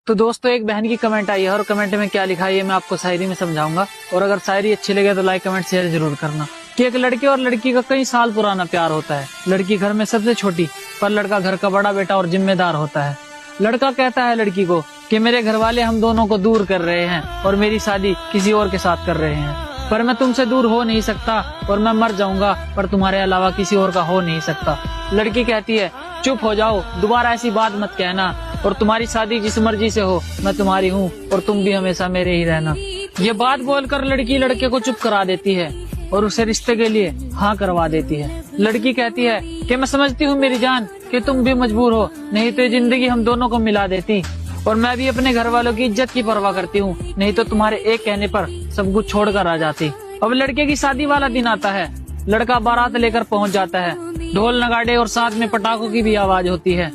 तो दोस्तों एक बहन की कमेंट आई है और कमेंट में क्या लिखा है ये मैं आपको शायरी में समझाऊंगा। और अगर शायरी अच्छी लगे तो लाइक कमेंट शेयर जरूर करना। कि एक लड़के और लड़की का कई साल पुराना प्यार होता है। लड़की घर में सबसे छोटी पर लड़का घर का बड़ा बेटा और जिम्मेदार होता है। लड़का कहता है लड़की को कि मेरे घर वाले हम दोनों को दूर कर रहे हैं और मेरी शादी किसी और के साथ कर रहे हैं, पर मैं तुमसे दूर हो नहीं सकता और मैं मर जाऊंगा पर तुम्हारे अलावा किसी और का हो नहीं सकता। लड़की कहती है चुप हो जाओ, दोबारा ऐसी बात मत कहना, और तुम्हारी शादी जिस मर्जी से हो मैं तुम्हारी हूँ और तुम भी हमेशा मेरे ही रहना। ये बात बोलकर लड़की लड़के को चुप करा देती है और उसे रिश्ते के लिए हाँ करवा देती है। लड़की कहती है कि मैं समझती हूँ मेरी जान कि तुम भी मजबूर हो, नहीं तो ये जिंदगी हम दोनों को मिला देती, और मैं भी अपने घर वालों की इज्जत की परवाह करती हूँ, नहीं तो तुम्हारे एक कहने पर सब कुछ छोड़कर आ जाती। अब लड़के की शादी वाला दिन आता है। लड़का बारात लेकर पहुँच जाता है। ढोल नगाड़े और साथ में पटाखों की भी आवाज होती है।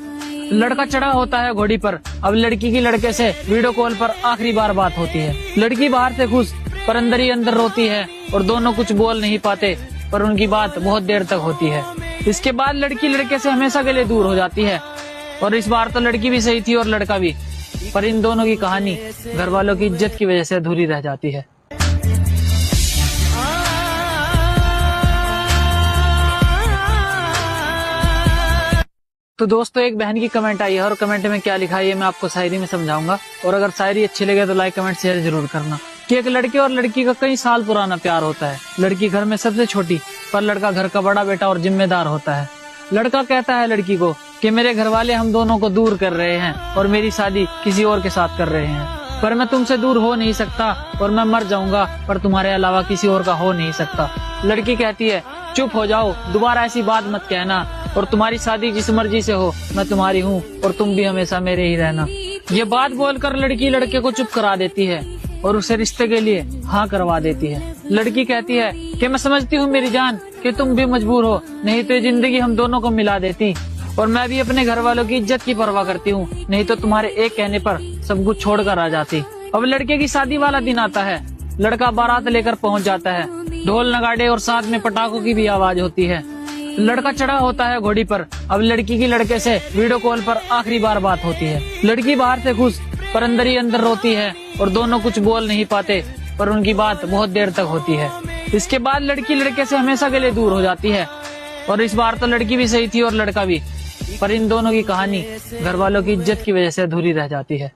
लड़का चढ़ा होता है घोड़ी पर। अब लड़की की लड़के से वीडियो कॉल पर आखिरी बार बात होती है। लड़की बाहर से खुश पर अंदर ही अंदर रोती है और दोनों कुछ बोल नहीं पाते, पर उनकी बात बहुत देर तक होती है। इसके बाद लड़की लड़के से हमेशा के लिए दूर हो जाती है। और इस बार तो लड़की भी सही थी और लड़का भी, पर इन दोनों की कहानी घर वालों की इज्जत की वजह से अधूरी रह जाती है। तो दोस्तों एक बहन की कमेंट आई है और कमेंट में क्या लिखा है ये मैं आपको शायरी में समझाऊंगा। और अगर शायरी अच्छी लगे तो लाइक कमेंट शेयर जरूर करना। कि एक लड़के और लड़की का कई साल पुराना प्यार होता है। लड़की घर में सबसे छोटी पर लड़का घर का बड़ा बेटा और जिम्मेदार होता है। लड़का कहता है लड़की को कि मेरे घर वाले हम दोनों को दूर कर रहे हैं और मेरी शादी किसी और के साथ कर रहे हैं, पर मैं तुमसे दूर हो नहीं सकता और मैं मर जाऊंगा पर तुम्हारे अलावा किसी और का हो नहीं सकता। लड़की कहती है चुप हो जाओ, दोबारा ऐसी बात मत कहना, और तुम्हारी शादी जिस मर्जी से हो मैं तुम्हारी हूँ और तुम भी हमेशा मेरे ही रहना। ये बात बोलकर लड़की लड़के को चुप करा देती है और उसे रिश्ते के लिए हाँ करवा देती है। लड़की कहती है कि मैं समझती हूँ मेरी जान कि तुम भी मजबूर हो, नहीं तो ये जिंदगी हम दोनों को मिला देती, और मैं भी अपने घर वालों की इज्जत की परवाह करती हूँ, नहीं तो तुम्हारे एक कहने पर सब कुछ छोड़कर आ जाती। अब लड़के की शादी वाला दिन आता है। लड़का बारात लेकर पहुँच जाता है। ढोल नगाड़े और साथ में पटाखों की भी आवाज होती है। लड़का चढ़ा होता है घोड़ी पर। अब लड़की की लड़के से वीडियो कॉल पर आखिरी बार बात होती है। लड़की बाहर से खुश पर अंदर ही अंदर रोती है और दोनों कुछ बोल नहीं पाते, पर उनकी बात बहुत देर तक होती है। इसके बाद लड़की लड़के से हमेशा के लिए दूर हो जाती है। और इस बार तो लड़की भी सही थी और लड़का भी, पर इन दोनों की कहानी घर वालों की इज्जत की वजह से अधूरी रह जाती है।